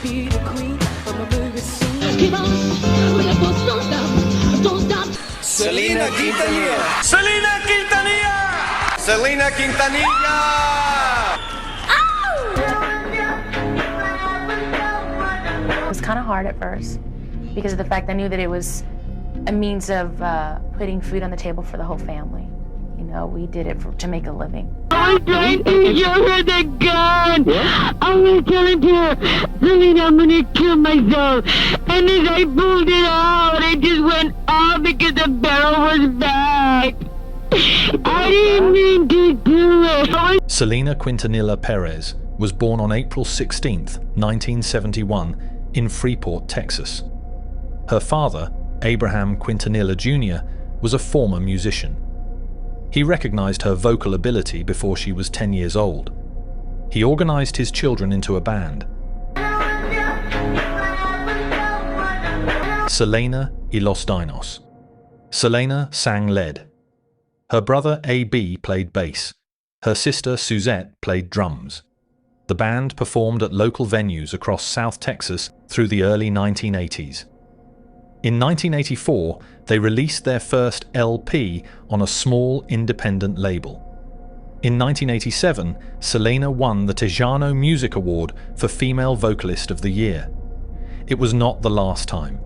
be the queen of my movie scene. Keep on, don't stop, don't stop. Selena Quintanilla. Selena Quintanilla. Selena Quintanilla. It was kind of hard at first because of the fact I knew that it was a means of putting food on the table for the whole family. You know, we did it to make a living. I'm trying to show her the gun. I was telling her, Selena, I'm going to kill myself. And as I pulled it out, it just went off because the barrel was back. I didn't mean to do it. Selena Quintanilla Perez was born on April 16, 1971, in Freeport, Texas. Her father, Abraham Quintanilla Jr., was a former musician. He recognized her vocal ability before she was 10 years old. He organized his children into a band. Selena y los Dinos. Selena sang lead. Her brother A.B. played bass. Her sister Suzette played drums. The band performed at local venues across South Texas through the early 1980s. In 1984, they released their first LP on a small independent label. In 1987, Selena won the Tejano Music Award for Female Vocalist of the Year. It was not the last time.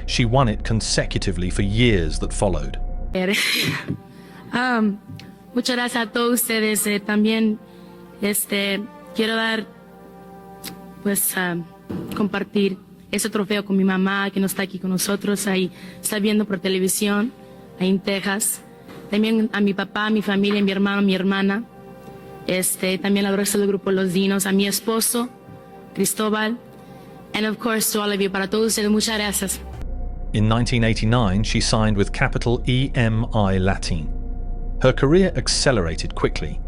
She won it consecutively for years that followed. Muchas gracias a todos ustedes. También quiero dar, compartir ese trofeo con mi mamá que no está aquí con nosotros, ahí está viendo por televisión, ahí en Texas. También a mi papá, a mi familia, a mi hermano, a mi hermana. También al resto del grupo Los Dinos, a mi esposo, Cristóbal. And of course to all of you, para todos ustedes, muchas gracias. In 1989, she signed with capital EMI Latin. Her career accelerated quickly.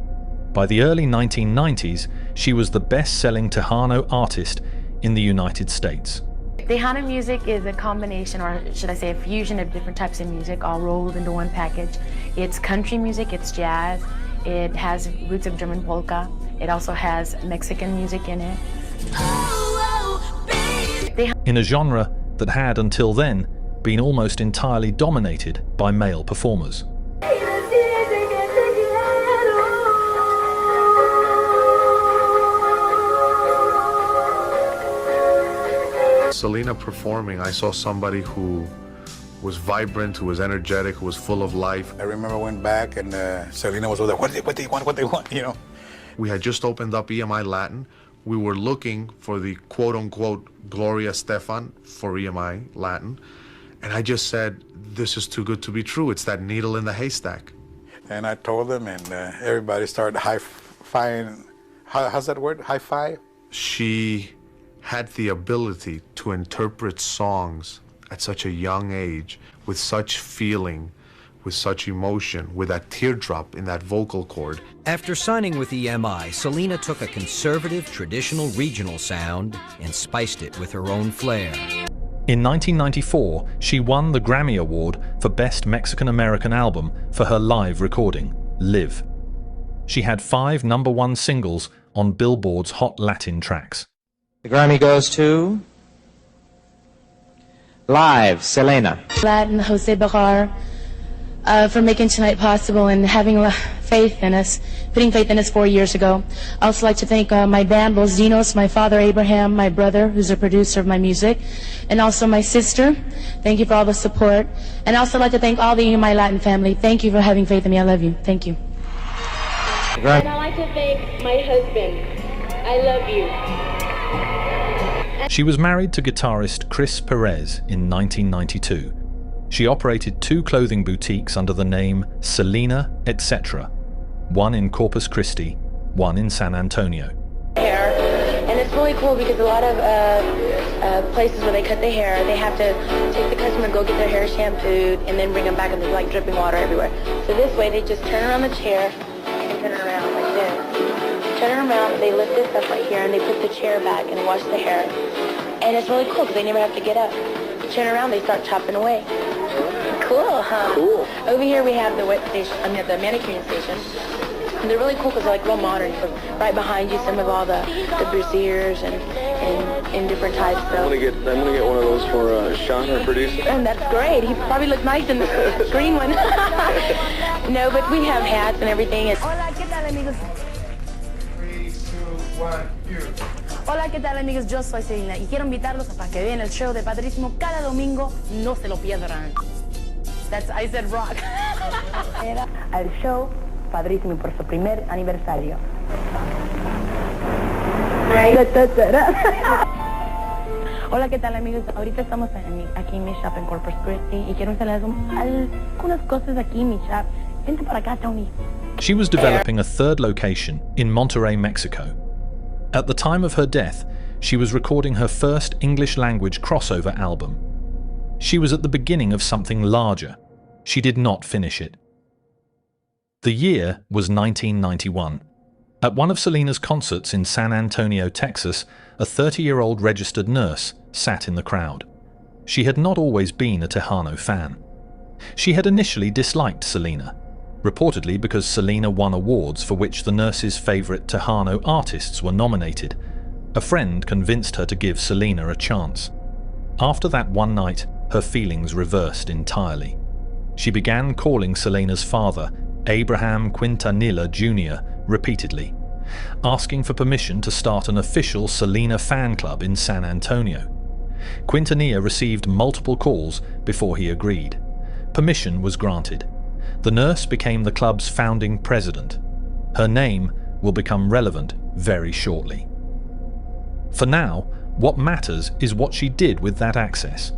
By the early 1990s, she was the best-selling Tejano artist in the United States. Tejano music is a combination, or should I say a fusion of different types of music all rolled into one package. It's country music, it's jazz, it has roots of German polka, it also has Mexican music in it. In a genre that had, until then, been almost entirely dominated by male performers. Selena performing, I saw somebody who was vibrant, who was energetic, who was full of life. I remember I went back and Selena was over there, what they want, you know. We had just opened up EMI Latin. We were looking for the quote-unquote Gloria Stefan for EMI Latin. And I just said, this is too good to be true. It's that needle in the haystack. And I told them, and everybody started high-fiving. How's that word? High-five? She had the ability to interpret songs at such a young age with such feeling, with such emotion, with that teardrop in that vocal cord. After signing with EMI, Selena took a conservative, traditional regional sound and spiced it with her own flair. In 1994, she won the Grammy Award for Best Mexican-American Album for her live recording, Live. She had 5 #1 singles on Billboard's Hot Latin tracks. The Grammy goes to Live, Selena. Latin, Jose Bajar, for making tonight possible and having faith in us, putting faith in us 4 years ago. I also like to thank my band, Los Dinos, my father, Abraham, my brother, who's a producer of my music, and also my sister. Thank you for all the support. And I also like to thank all the EMI Latin family. Thank you for having faith in me. I love you. Thank you. And I'd like to thank my husband. I love you. She was married to guitarist Chris Perez in 1992. She operated 2 clothing boutiques under the name Selena, etc., one in Corpus Christi, one in San Antonio. And it's really cool because a lot of places where they cut the hair, they have to take the customer, go get their hair shampooed, and then bring them back, and there's like dripping water everywhere. So this way, they just turn around the chair and turn it around like this. Turn it around, they lift this up right here, and they put the chair back and wash the hair. And it's really cool because they never have to get up. Turn around, they start chopping away. Cool, huh? Cool. Over here we have the wet station, the manicuring station. And they're really cool because they're like real modern. So right behind you, some of all the braziers and different types. So. I'm gonna get one of those for Sean, our producer. And that's great. He probably looks nice in the green one. No, but we have hats and everything. Hola, ¿qué tal, amigos? 3, 2, 1, you. Hola, ¿qué tal, amigos? Yo soy Selena y quiero invitarlos a que vean el show de Padrísimo cada domingo. No se lo pierdan. I said rock. Era al show Padrísimo por su primer aniversario. Hola, ¿qué tal, amigos? Ahorita estamos aquí en mi shop en Corpus Christi y quiero enseñarles algunas cosas aquí en mi shop. Vente por acá, Tony. She was developing a third location in Monterrey, Mexico. At the time of her death, she was recording her first English-language crossover album. She was at the beginning of something larger. She did not finish it. The year was 1991. At one of Selena's concerts in San Antonio, Texas, a 30-year-old registered nurse sat in the crowd. She had not always been a Tejano fan. She had initially disliked Selena, reportedly because Selena won awards for which the nurse's favorite Tejano artists were nominated. A friend convinced her to give Selena a chance. After that one night, her feelings reversed entirely. She began calling Selena's father, Abraham Quintanilla Jr., repeatedly, asking for permission to start an official Selena fan club in San Antonio. Quintanilla received multiple calls before he agreed. Permission was granted. The nurse became the club's founding president. Her name will become relevant very shortly. For now, what matters is what she did with that access.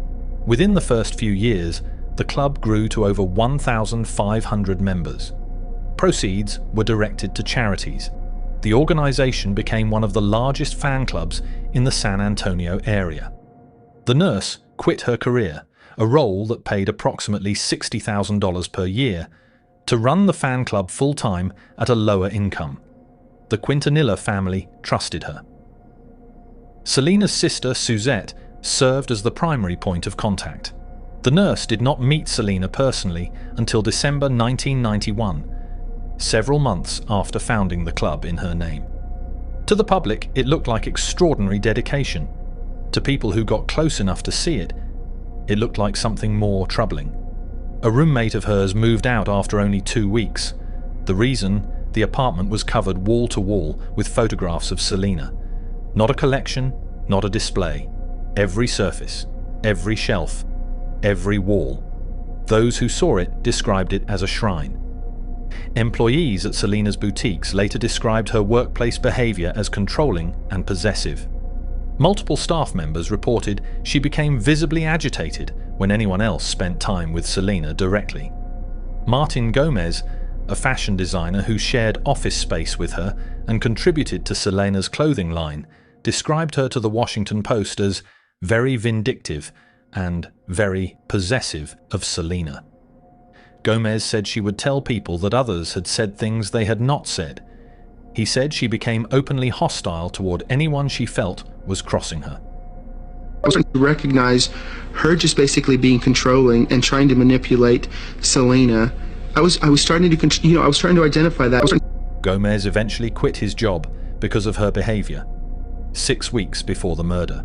Within the first few years, the club grew to over 1,500 members. Proceeds were directed to charities. The organization became one of the largest fan clubs in the San Antonio area. The nurse quit her career, a role that paid approximately $60,000 per year, to run the fan club full-time at a lower income. The Quintanilla family trusted her. Selena's sister, Suzette, served as the primary point of contact. The nurse did not meet Selena personally until December 1991, several months after founding the club in her name. To the public, it looked like extraordinary dedication. To people who got close enough to see it, it looked like something more troubling. A roommate of hers moved out after only 2 weeks. The reason? The apartment was covered wall to wall with photographs of Selena. Not a collection, not a display. Every surface, every shelf, every wall. Those who saw it described it as a shrine. Employees at Selena's boutiques later described her workplace behavior as controlling and possessive. Multiple staff members reported she became visibly agitated when anyone else spent time with Selena directly. Martin Gomez, a fashion designer who shared office space with her and contributed to Selena's clothing line, described her to the Washington Post as very vindictive and very possessive of Selena. Gomez said she would tell people that others had said things they had not said. He said she became openly hostile toward anyone she felt was crossing her. I was trying to recognize her just basically being controlling and trying to manipulate Selena. I was starting to, I was trying to identify that. Gomez eventually quit his job because of her behavior, 6 weeks before the murder.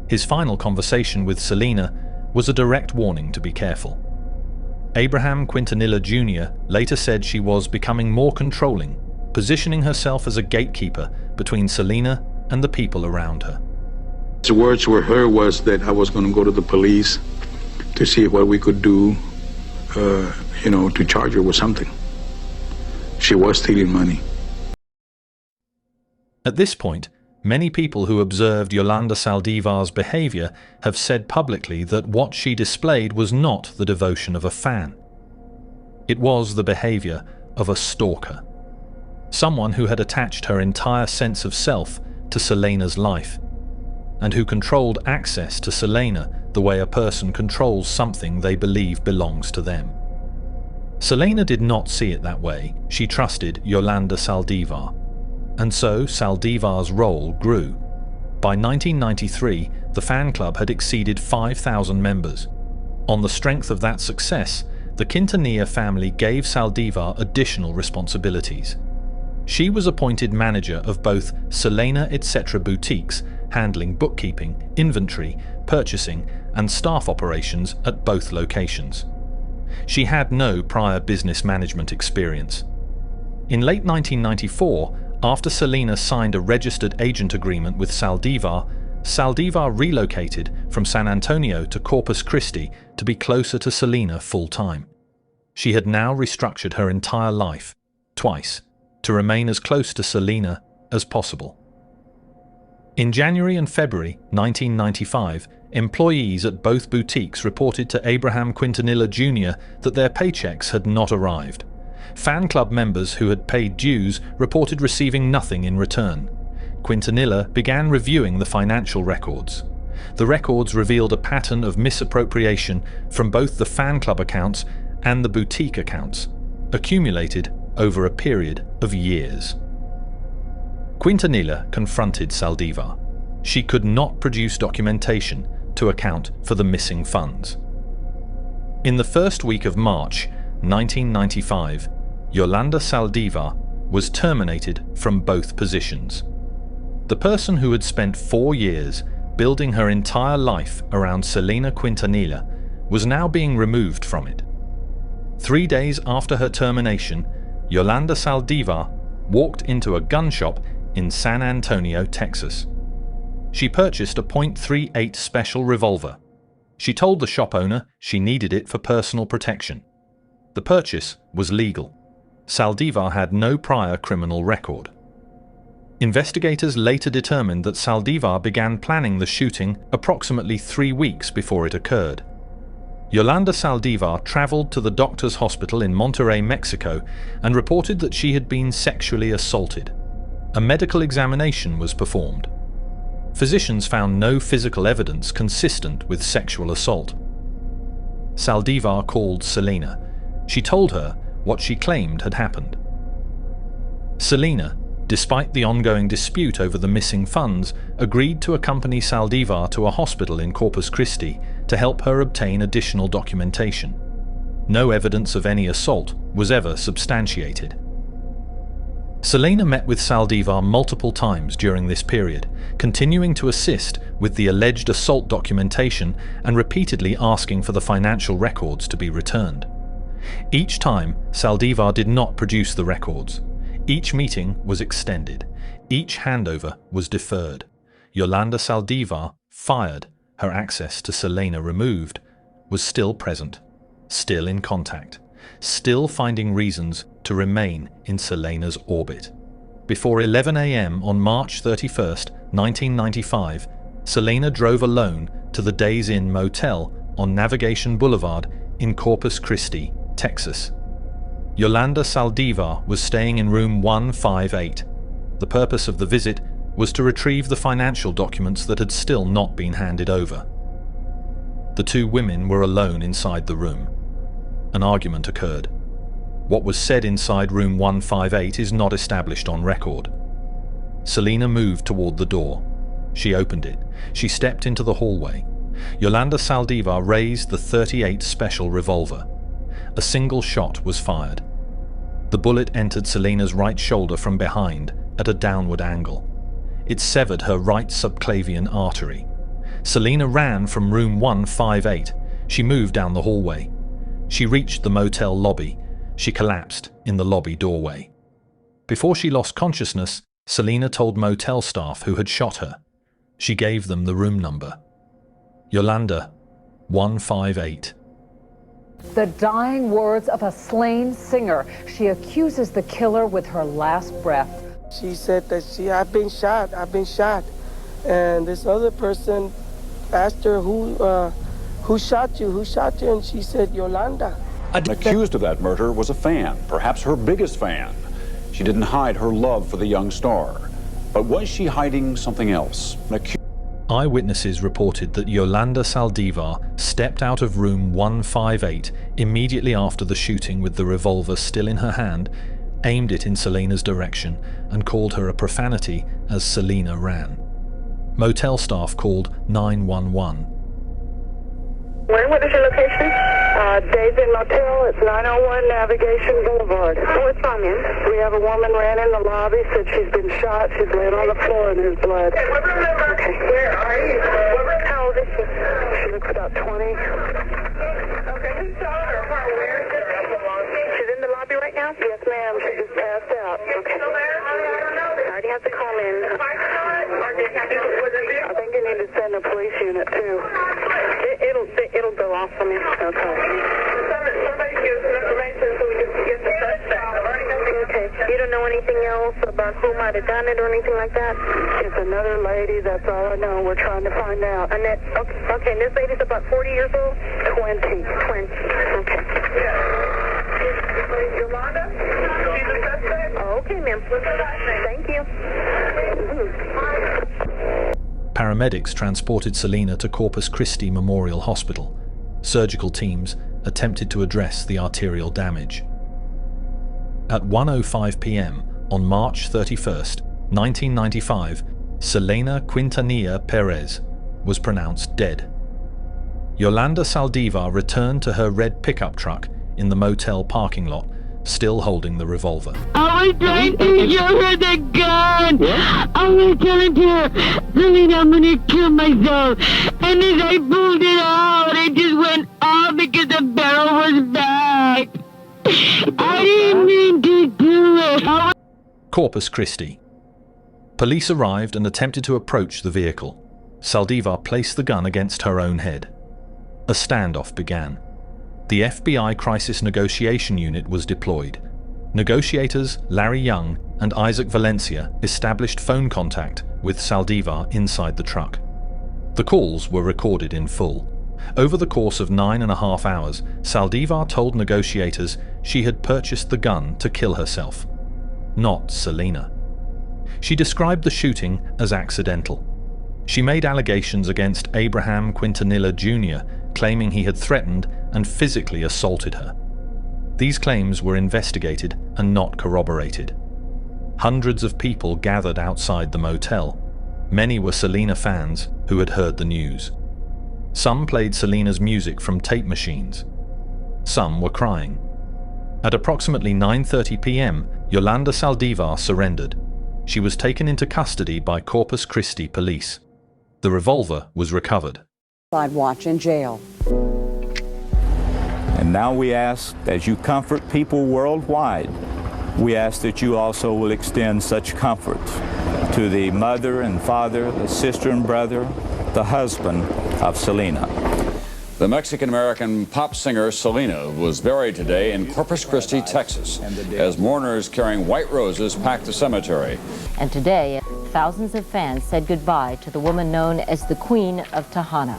His final conversation with Selena was a direct warning to be careful. Abraham Quintanilla Jr. later said she was becoming more controlling, positioning herself as a gatekeeper between Selena and the people around her. The words were her was that I was going to go to the police to see what we could do, to charge her with something. She was stealing money. At this point, many people who observed Yolanda Saldívar's behavior have said publicly that what she displayed was not the devotion of a fan. It was the behavior of a stalker. Someone who had attached her entire sense of self to Selena's life, and who controlled access to Selena the way a person controls something they believe belongs to them. Selena did not see it that way. She trusted Yolanda Saldívar. And so Saldivar's role grew. By 1993, the fan club had exceeded 5,000 members. On the strength of that success, the Quintanilla family gave Saldivar additional responsibilities. She was appointed manager of both Selena Etc. boutiques, handling bookkeeping, inventory, purchasing, and staff operations at both locations. She had no prior business management experience. In late 1994, after Selena signed a registered agent agreement with Saldivar, Saldivar relocated from San Antonio to Corpus Christi to be closer to Selena full-time. She had now restructured her entire life, twice, to remain as close to Selena as possible. In January and February 1995, employees at both boutiques reported to Abraham Quintanilla Jr. that their paychecks had not arrived. Fan club members who had paid dues reported receiving nothing in return. Quintanilla began reviewing the financial records. The records revealed a pattern of misappropriation from both the fan club accounts and the boutique accounts, accumulated over a period of years. Quintanilla confronted Saldivar. She could not produce documentation to account for the missing funds. In the first week of March 1995, Yolanda Saldívar was terminated from both positions. The person who had spent 4 years building her entire life around Selena Quintanilla was now being removed from it. 3 days after her termination, Yolanda Saldívar walked into a gun shop in San Antonio, Texas. She purchased a .38 special revolver. She told the shop owner she needed it for personal protection. The purchase was legal. Saldivar had no prior criminal record. Investigators later determined that Saldivar began planning the shooting approximately 3 weeks before it occurred. Yolanda Saldívar traveled to the doctor's hospital in Monterrey, Mexico, and reported that she had been sexually assaulted. A medical examination was performed. Physicians found no physical evidence consistent with sexual assault. Saldivar called Selena. She told her what she claimed had happened. Selena, despite the ongoing dispute over the missing funds, agreed to accompany Saldivar to a hospital in Corpus Christi to help her obtain additional documentation. No evidence of any assault was ever substantiated. Selena met with Saldivar multiple times during this period, continuing to assist with the alleged assault documentation and repeatedly asking for the financial records to be returned. Each time, Saldivar did not produce the records. Each meeting was extended. Each handover was deferred. Yolanda Saldívar, fired, her access to Selena removed, was still present, still in contact, still finding reasons to remain in Selena's orbit. Before 11 a.m. on March 31, 1995, Selena drove alone to the Days Inn motel on Navigation Boulevard in Corpus Christi, Texas. Yolanda Saldívar was staying in room 158. The purpose of the visit was to retrieve the financial documents that had still not been handed over. The two women were alone inside the room. An argument occurred. What was said inside room 158 is not established on record. Selena moved toward the door. She opened it. She stepped into the hallway. Yolanda Saldívar raised the .38 special revolver. A single shot was fired. The bullet entered Selena's right shoulder from behind at a downward angle. It severed her right subclavian artery. Selena ran from room 158. She moved down the hallway. She reached the motel lobby. She collapsed in the lobby doorway. Before she lost consciousness, Selena told motel staff who had shot her. She gave them the room number. Yolanda, 158. The dying words of a slain singer. She accuses the killer with her last breath. She said that I've been shot. And this other person asked her, who shot you? And she said, Yolanda. Accused of that murder was a fan, perhaps her biggest fan. She didn't hide her love for the young star. But was she hiding something else? Eyewitnesses reported that Yolanda Saldívar stepped out of room 158 immediately after the shooting with the revolver still in her hand, aimed it in Selena's direction, and called her a profanity as Selena ran. Motel staff called 911. What is your location? Daisy Motel. It's 901 Navigation Boulevard. What's wrong, ma'am? We have a woman ran in the lobby, said she's been shot. She's laying on the floor and there's blood. Okay, what room number? Okay. Where are you? How old is she? She looks about 20. Okay, who saw her? Where is it? She's in the lobby right now? Yes, ma'am. She just passed out. Okay. Still there? I already have to call in. I think you need to send a police unit too. It'll go off for me. Okay. Somebody give us some information so we can get the suspect. Okay. You don't know anything else about who might have done it or anything like that? It's another lady. That's all I know. We're trying to find out. And that, okay. And this lady's about 40 years old? 20. 20. Okay. Yolanda? She's a suspect? Oh, okay, ma'am. Thank you. Paramedics transported Selena to Corpus Christi Memorial Hospital. Surgical teams attempted to address the arterial damage. At 1:05 p.m. on March 31st, 1995, Selena Quintanilla Perez was pronounced dead. Yolanda Saldívar returned to her red pickup truck in the motel parking lot, still holding the revolver. I was trying to show her the gun. I was telling her, Selena, I'm gonna kill myself. And as I pulled it out, it just went off because the barrel was back. I didn't mean to do it. Corpus Christi. Police arrived and attempted to approach the vehicle. Saldivar placed the gun against her own head. A standoff began. The FBI Crisis Negotiation Unit was deployed. Negotiators Larry Young and Isaac Valencia established phone contact with Saldivar inside the truck. The calls were recorded in full. Over the course of 9.5 hours, Saldivar told negotiators she had purchased the gun to kill herself, not Selena. She described the shooting as accidental. She made allegations against Abraham Quintanilla Jr., claiming he had threatened and physically assaulted her. These claims were investigated and not corroborated. Hundreds of people gathered outside the motel. Many were Selena fans who had heard the news. Some played Selena's music from tape machines. Some were crying. At approximately 9:30 p.m., Yolanda Saldívar surrendered. She was taken into custody by Corpus Christi police. The revolver was recovered. I'd watch in jail. And now we ask, as you comfort people worldwide, we ask that you also will extend such comfort to the mother and father, the sister and brother, the husband of Selena. The Mexican-American pop singer Selena was buried today in Corpus Christi, Texas, as mourners carrying white roses packed the cemetery. And today, thousands of fans said goodbye to the woman known as the Queen of Tejano.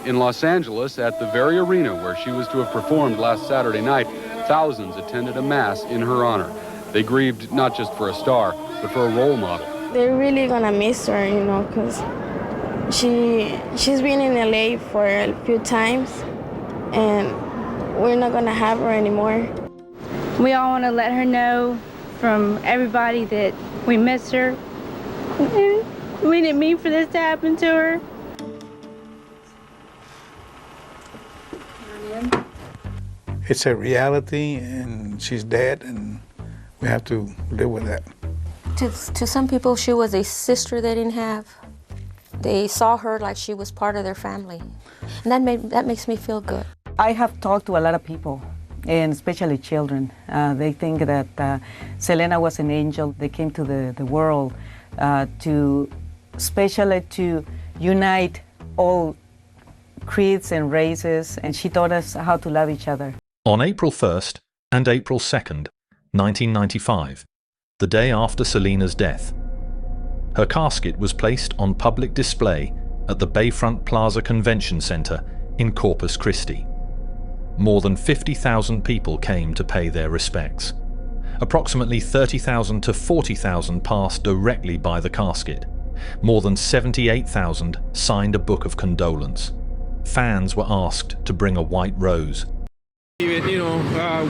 In Los Angeles, at the very arena where she was to have performed last Saturday night, thousands attended a mass in her honor. They grieved not just for a star, but for a role model. They're really gonna miss her, you know, because she's been in LA for a few times, and we're not gonna have her anymore. We all want to let her know from everybody that we miss her. We didn't mean for this to happen to her. It's a reality, and she's dead, and we have to live with that. To some people, she was a sister they didn't have. They saw her like she was part of their family. And that makes me feel good. I have talked to a lot of people, and especially children. They think that Selena was an angel. They came to the world especially to unite all creeds and races, and she taught us how to love each other. On April 1st and April 2nd, 1995, the day after Selena's death, her casket was placed on public display at the Bayfront Plaza Convention Center in Corpus Christi. More than 50,000 people came to pay their respects. Approximately 30,000 to 40,000 passed directly by the casket. More than 78,000 signed a book of condolence. Fans were asked to bring a white rose. You know,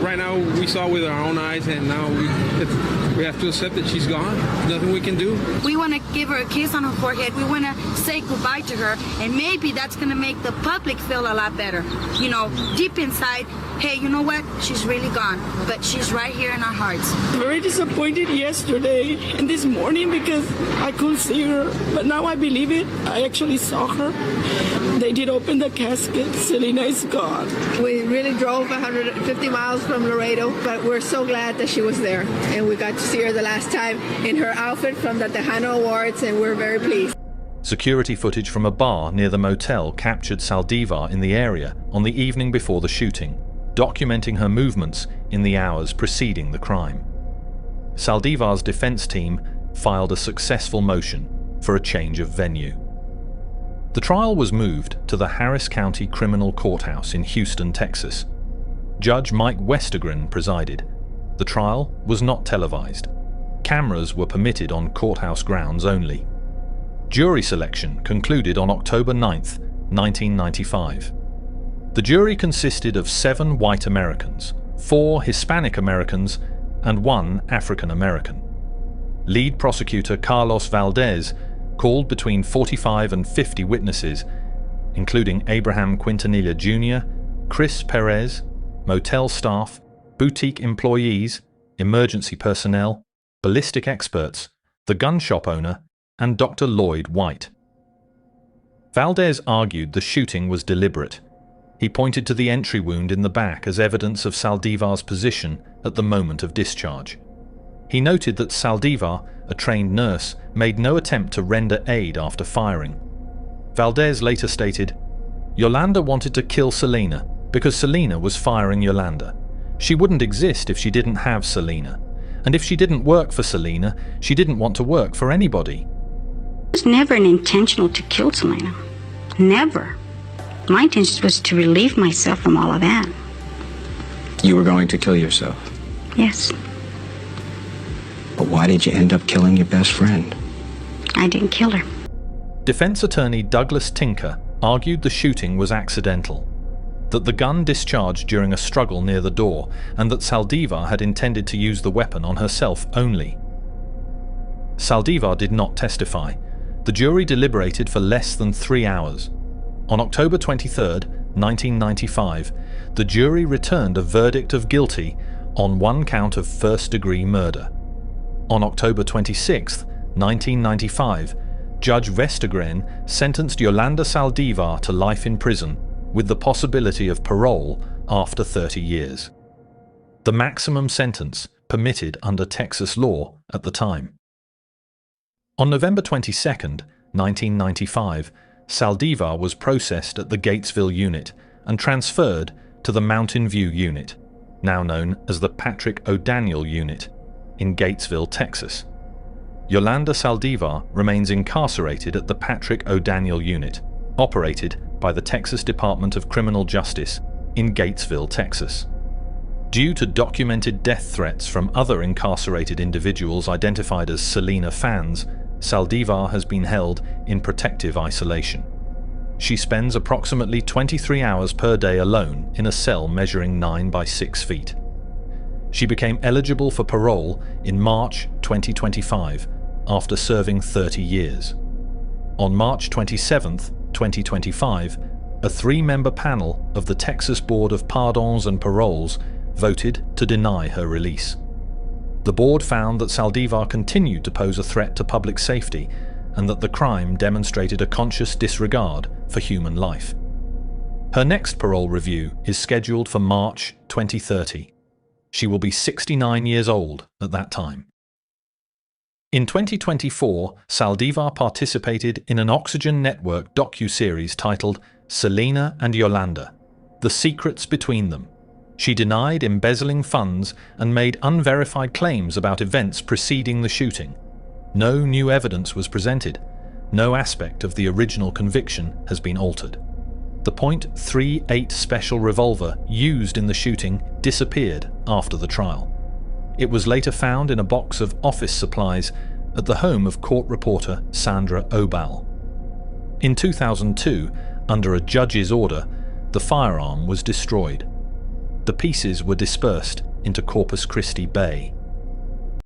right now we saw with our own eyes, and now we have to accept that she's gone. Nothing we can do. We want to give her a kiss on her forehead. We want to say goodbye to her, and maybe that's going to make the public feel a lot better. You know, deep inside, hey, you know what? She's really gone, but she's right here in our hearts. Very disappointed yesterday and this morning because I couldn't see her, but now I believe it. I actually saw her. They did open the casket. Selena is gone. We really drove 150 miles from Laredo, but we're so glad that she was there. And we got to see her the last time in her outfit from the Tejano Awards, and we're very pleased. Security footage from a bar near the motel captured Saldivar in the area on the evening before the shooting, documenting her movements in the hours preceding the crime. Saldivar's defense team filed a successful motion for a change of venue. The trial was moved to the Harris County Criminal Courthouse in Houston, Texas. Judge Mike Westergren presided. The trial was not televised. Cameras were permitted on courthouse grounds only. Jury selection concluded on October 9, 1995. The jury consisted of 7 white Americans, 4 Hispanic Americans, and 1 African American. Lead prosecutor Carlos Valdez called between 45 and 50 witnesses, including Abraham Quintanilla Jr., Chris Perez, motel staff, boutique employees, emergency personnel, ballistic experts, the gun shop owner, and Dr. Lloyd White. Valdez argued the shooting was deliberate. He pointed to the entry wound in the back as evidence of Saldivar's position at the moment of discharge. He noted that Saldivar, a trained nurse, made no attempt to render aid after firing. Valdez later stated, "Yolanda wanted to kill Selena because Selena was firing Yolanda. She wouldn't exist if she didn't have Selena. And if she didn't work for Selena, she didn't want to work for anybody." It was never an intentional to kill Selena. Never. My intention was to relieve myself from all of that. You were going to kill yourself? Yes. But why did you end up killing your best friend? I didn't kill her. Defense attorney Douglas Tinker argued the shooting was accidental, that the gun discharged during a struggle near the door, and that Saldivar had intended to use the weapon on herself only. Saldivar did not testify. The jury deliberated for less than 3 hours. On October 23, 1995, the jury returned a verdict of guilty on 1 count of first-degree murder. On October 26, 1995, Judge Westergren sentenced Yolanda Saldívar to life in prison with the possibility of parole after 30 years. The maximum sentence permitted under Texas law at the time. On November 22, 1995, Saldivar was processed at the Gatesville unit and transferred to the Mountain View unit, now known as the Patrick O'Daniel unit, in Gatesville, Texas. Yolanda Saldívar remains incarcerated at the Patrick O'Daniel unit, operated by the Texas Department of Criminal Justice in Gatesville, Texas. Due to documented death threats from other incarcerated individuals identified as Selena fans, Saldivar has been held in protective isolation. She spends approximately 23 hours per day alone in a cell measuring 9 by 6 feet. She became eligible for parole in March 2025 after serving 30 years. On March 27, 2025, a 3-member panel of the Texas Board of Pardons and Paroles voted to deny her release. The board found that Saldivar continued to pose a threat to public safety and that the crime demonstrated a conscious disregard for human life. Her next parole review is scheduled for March 2030. She will be 69 years old at that time. In 2024, Saldivar participated in an Oxygen Network docuseries titled Selena and Yolanda: The Secrets Between Them. She denied embezzling funds and made unverified claims about events preceding the shooting. No new evidence was presented. No aspect of the original conviction has been altered. The .38 special revolver used in the shooting disappeared after the trial. It was later found in a box of office supplies at the home of court reporter Sandra Obal. In 2002, under a judge's order, the firearm was destroyed. The pieces were dispersed into Corpus Christi Bay.